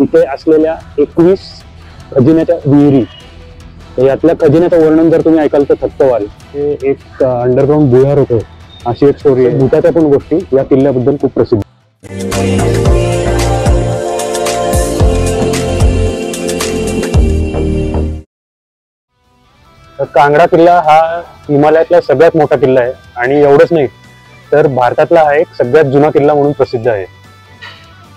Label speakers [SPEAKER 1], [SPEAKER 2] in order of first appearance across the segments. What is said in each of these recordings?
[SPEAKER 1] इथे असलेल्या 21 खजिन्याच्या विहिरी, यातल्या खजिन्याचं वर्णन जर तुम्ही ऐकाल तर थक्क व्हाल. हे एक अंडरग्राऊंड भुयार होतं, अशी एक स्टोरी आहे. भूताच्या पण गोष्टी या किल्ल्याबद्दल खूप प्रसिद्ध. कांगडा किल्ला हा हिमालयातला सगळ्यात मोठा किल्ला आहे आणि एवढंच नाही तर भारतातला हा एक सगळ्यात जुना किल्ला म्हणून प्रसिद्ध आहे.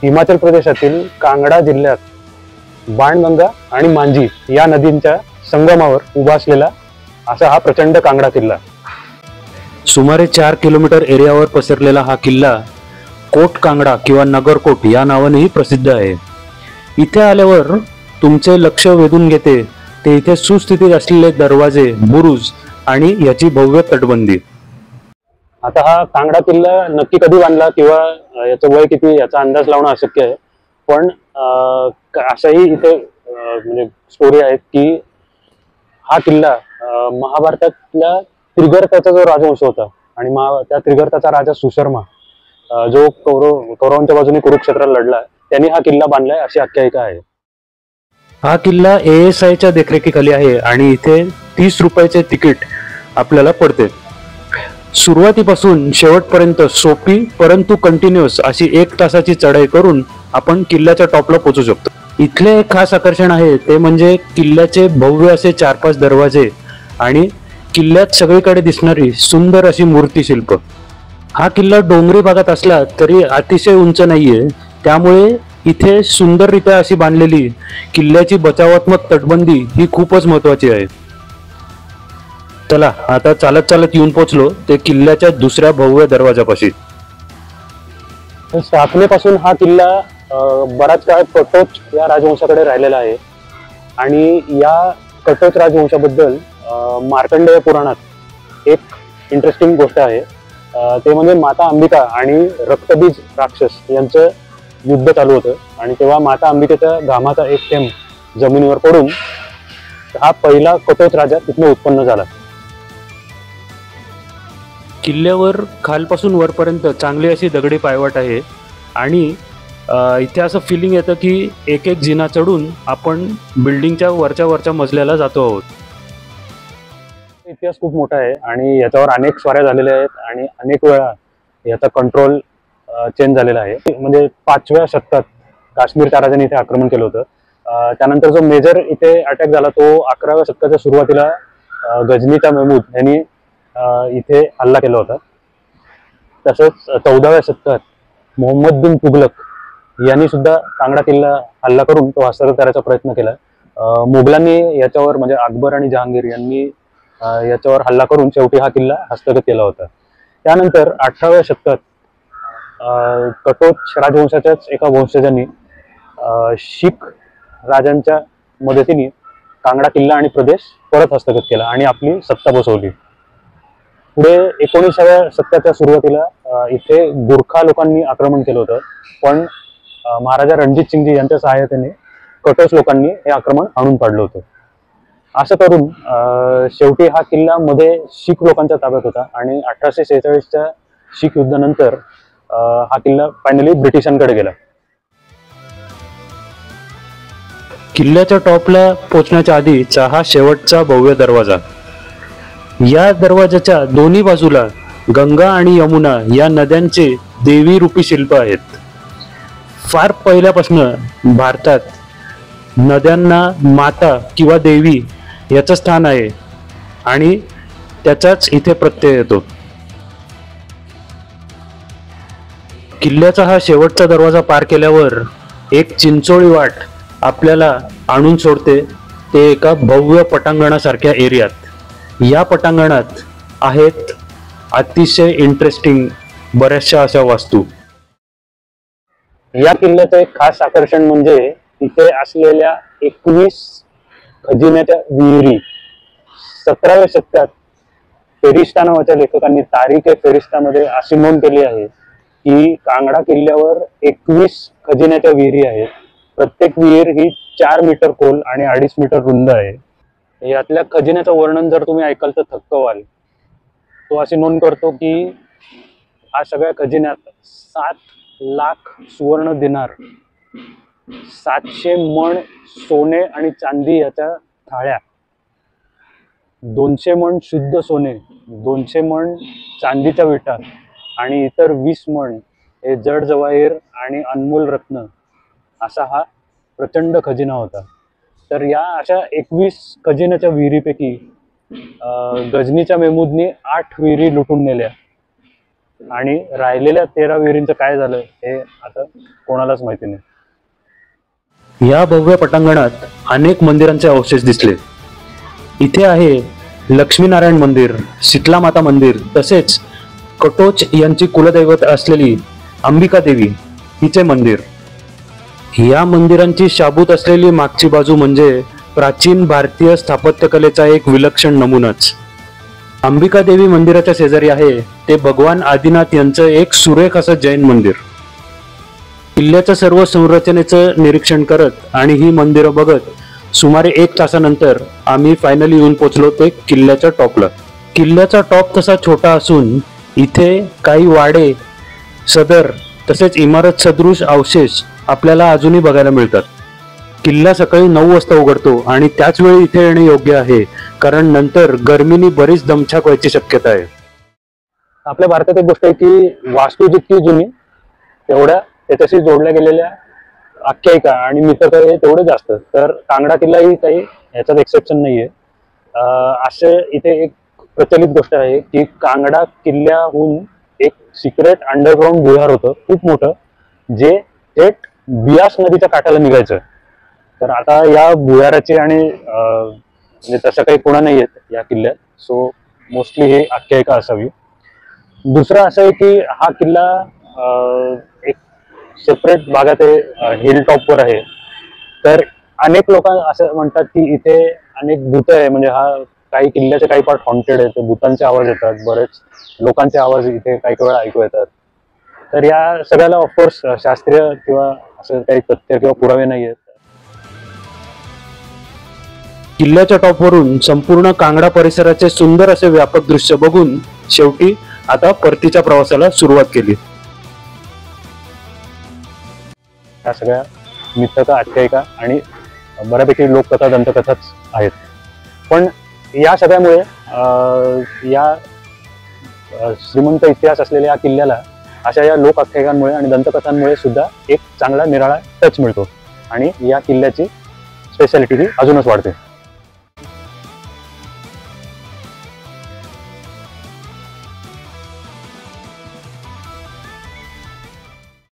[SPEAKER 1] हिमाचल प्रदेशातील कांगडा जिल्ह्यात बाणगंगा आणि मांजी या नदींच्या संगमावर उभा असलेला असा हा प्रचंड कांगडा किल्ला.
[SPEAKER 2] सुमारे 4 किलोमीटर एरियावर पसरलेला हा किल्ला कोट कांगडा किंवा नगरकोट या नावानेही प्रसिद्ध आहे. इथे आल्यावर तुमचे लक्ष वेधून घेते ते इथे सुस्थितीत असलेले दरवाजे, बुरुज आणि याची भव्य तटबंदी.
[SPEAKER 1] आता हा कांगडा किल्ला नक्की कधी बांधला किंवा याचं वय किती याचा अंदाज लावणं अशक्य आहे. पण अशाही इथे म्हणजे स्टोरी आहेत की हा किल्ला महाभारतातल्या त्रिगर्ताचा जो राजवंश होता आणि त्या त्रिगर्ताचा राजा सुशर्मा जो कौरवांच्या बाजूने कुरुक्षेत्राला लढला, त्यांनी हा किल्ला बांधलाय अशी आख्यायिका आहे.
[SPEAKER 2] हा किल्ला ASIच्या देखरेखीखाली आहे आणि इथे 30 रुपयाचे तिकीट आपल्याला पडते. सुरुवातीपासून शेवटपर्यंत सोपी परंतु कंटिन्युअस अशी 1 तासाची चढाई करून आपण किल्ल्याच्या टॉपला पोहोचू शकतो. इथले एक खास आकर्षण आहे ते म्हणजे किल्ल्याचे भव्य असे 4-5 दरवाजे आणि किल्ल्यात सगळीकडे दिसणारी सुंदर अशी मूर्तिशिल्प. हा किल्ला डोंगरी भागात असला तरी अतिशय उंच नाहीये, त्यामुळे इथे सुंदररित्या अशी बांधलेली किल्ल्याची बचावात्मक तटबंदी ही खूपच महत्वाची आहे. चला आता चालत चालत येऊन पोहोचलो ते किल्ल्याच्या दुसऱ्या भव्य दरवाजापाशी.
[SPEAKER 1] स्थापनेपासून हा किल्ला बराच काळ कटोच या राजवंशाकडे राहिलेला आहे आणि या कटोच राजवंशाबद्दल मार्कंडेय पुराणात एक इंटरेस्टिंग गोष्ट आहे. ते म्हणजे माता अंबिका आणि रक्तबीज राक्षस यांचं युद्ध चालू होतं आणि तेव्हा माता अंबिकेच्या घामाचा एक थेंब जमिनीवर पडून हा पहिला कटोच राजा तिथनं उत्पन्न झाला.
[SPEAKER 2] किल्ल्यावर खालपासून वरपर्यंत चांगली अशी दगडी पायवाट आहे आणि इथे असं फिलिंग येतं की एक एक जिना चढून आपण बिल्डिंगच्या वरच्या मजल्याला जातो आहोत.
[SPEAKER 1] इतिहास खूप मोठा आहे आणि याच्यावर अनेक स्वाऱ्या झालेल्या आहेत आणि अनेक वेळा याचा कंट्रोल चेंज झालेला आहे. म्हणजे 5व्या शतकात काश्मीर राजाने इथे आक्रमण केलं होतं. त्यानंतर जो मेजर इथे अटॅक झाला तो 11व्या शतकाच्या सुरुवातीला गजनीचा महमूद यांनी इथे हल्ला केला होता. तसंच 14व्या शतकात मोहम्मद बिन तुगलक यांनी सुद्धा कांगडा किल्ला हल्ला करून तो हस्तगत करायचा प्रयत्न केला. मुघलांनी याच्यावर म्हणजे अकबर आणि जहांगीर यांनी याच्यावर हल्ला करून शेवटी हा किल्ला हस्तगत केला होता. त्यानंतर 18व्या शतकात कटोच राजवंशाच्याच एका वंशजांनी शीख राजांच्या मदतीने कांगडा किल्ला आणि प्रदेश परत हस्तगत केला आणि आपली सत्ता बसवली. पुढे 19व्या शतकाच्या सुरुवातीला इथे गुरखा लोकांनी आक्रमण केलं होतं, पण महाराजा रणजित सिंगजी यांच्या सहाय्यतेने कटोच लोकांनी हे आक्रमण हाणून पाडलं होतं. असं करून शेवटी हा किल्ला मध्ये शीख लोकांच्या ताब्यात होता आणि 1846च्या शीख युद्धानंतर हा किल्ला फायनली ब्रिटिशांकडे गेला.
[SPEAKER 2] किल्ल्याच्या टॉपला पोहोचण्याच्या आधीचा हा शेवटचा भव्य दरवाजा. या दरवाजाच्या दोन्ही बाजूला गंगा आणि यमुना या नद्यांचे देवी रूपी शिल्प आहेत. फार पहिल्यापासून भारतात नद्यांना माता किंवा देवी याचं स्थान आहे आणि त्याचाच इथे प्रत्यय येतो. किल्ल्याचा हा शेवटचा दरवाजा पार केल्यावर एक चिंचोळी वाट आपल्याला आणून सोडते ते एका भव्य पटांगणासारख्या एरियात. या पटांगणात आहेत अतिशय इंटरेस्टिंग बऱ्याचशा अशा वास्तू.
[SPEAKER 1] या किल्ल्याचं एक खास आकर्षण म्हणजे इथे असलेल्या 21 खजिन्याच्या विहिरी. 17व्या शतकात फेरिस्ता नावाच्या लेखकांनी तारीख-ए-फेरिस्तामध्ये अशी नोंद केली आहे की कांगडा किल्ल्यावर 21 खजिन्याच्या विहिरी आहेत. प्रत्येक विहीर ही 4 मीटर खोल आणि 2.5 मीटर रुंद आहे. यातल्या खजिन्याचं वर्णन जर तुम्ही ऐकाल तर थक्क व्हाल. तो अशी नोंद करतो की हा सगळ्या खजिन्यात 7 लाख सुवर्ण दिनार 700 मण सोने आणि चांदी याच्या थाळ्या, 200 मण शुद्ध सोने, 200 मण चांदीच्या विटा आणि इतर 20 मण हे जड जवाहीर आणि अनमोल रत्न असा हा प्रचंड खजिना होता. तर या अशा 21 खजिन्याच्या विहिरीपैकी गजनीच्या मेहमूदने 8 विहिरी लुटून नेल्या आणि राहिलेल्या 13 विहिरींचं काय झालं हे आता कोणालाच माहिती नाही.
[SPEAKER 2] या भव्य पटांगणात अनेक मंदिरांचे अवशेष दिसले. इथे आहे लक्ष्मीनारायण मंदिर, शीतला माता मंदिर, तसेच कटोच यांची कुलदैवत असलेली अंबिका देवी हिचे मंदिर. या मंदिरांची शाबूत असलेली मागची बाजू म्हणजे प्राचीन भारतीय स्थापत्यकलेचा एक विलक्षण नमुनाच. अंबिका देवी मंदिराच्या शेजारी आहे ते भगवान आदिनाथ यांचं एक सुरेख असं जैन मंदिर. किल्ल्याच्या सर्व संरचनेचं निरीक्षण करत आणि ही मंदिरं बघत सुमारे 1 तासानंतर आम्ही फायनली येऊन पोहोचलो ते किल्ल्याच्या टॉपला. किल्ल्याचा टॉप तसा छोटा असून इथे काही वाडे, सदर तसेच इमारत सदृश अवशेष आपल्याला अजूनही बघायला मिळतात. किल्ला सकाळी 9 वाजता उघडतो आणि त्याच वेळी इथे येणे योग्य आहे, कारण नंतर गर्मीनी बरीच दमछाक व्हायची शक्यता आहे.
[SPEAKER 1] आपल्या भारतात एक गोष्ट आहे की वास्तू जितकी जुनी तेवढ्या त्याच्याशी जोडल्या गेलेल्या आख्यायिका आणि मिथक हे तेवढे जास्त. तर कांगडा किल्ला ही काही ह्याच्यात एक्सेप्शन नाहीये. असे इथे एक प्रचलित गोष्ट आहे की कांगडा किल्ल्याहून एक सिक्रेट अंडरग्राऊंड विहार होतं खूप मोठं, जे थेट बियास नदीच्या काठाला निघायचं. तर आता या भुयाराची आणि म्हणजे तसं काही पुन्हा नाही आहेत या किल्ल्यात, सो मोस्टली हे आख्यायिका असावी. दुसरं असं आहे की हा किल्ला एक सेपरेट भागात हिल टॉपवर आहे. तर अनेक लोक असं म्हणतात की इथे अनेक भूत आहे, म्हणजे हा काही किल्ल्याचे काही पार्ट हॉन्टेड आहे, ते भूतांचे आवाज येतात, बरेच लोकांचे आवाज इथे काही वेळा ऐकू येतात. तर या सगळ्याला ऑफकोर्स शास्त्रीय किंवा असं काही तथ्य किंवा पुरावे नाही आहेत.
[SPEAKER 2] किल्ल्याच्या टॉपवरून संपूर्ण कांगडा परिसराचे सुंदर असे व्यापक दृश्य बघून शेवटी आता परतीच्या प्रवासाला सुरुवात केली.
[SPEAKER 1] या सगळ्या मिथका, आख्यायिका आणि बऱ्यापैकी लोककथा, दंतकथाच आहेत. पण या सगळ्यामुळे या श्रीमंत इतिहास असलेल्या या किल्ल्याला अशा या लोक आख्यायिकांमुळे आणि दंतकथांमुळे सुद्धा एक चांगला निराळा टच मिळतो आणि या किल्ल्याची स्पेशालिटी ही अजूनच वाढते.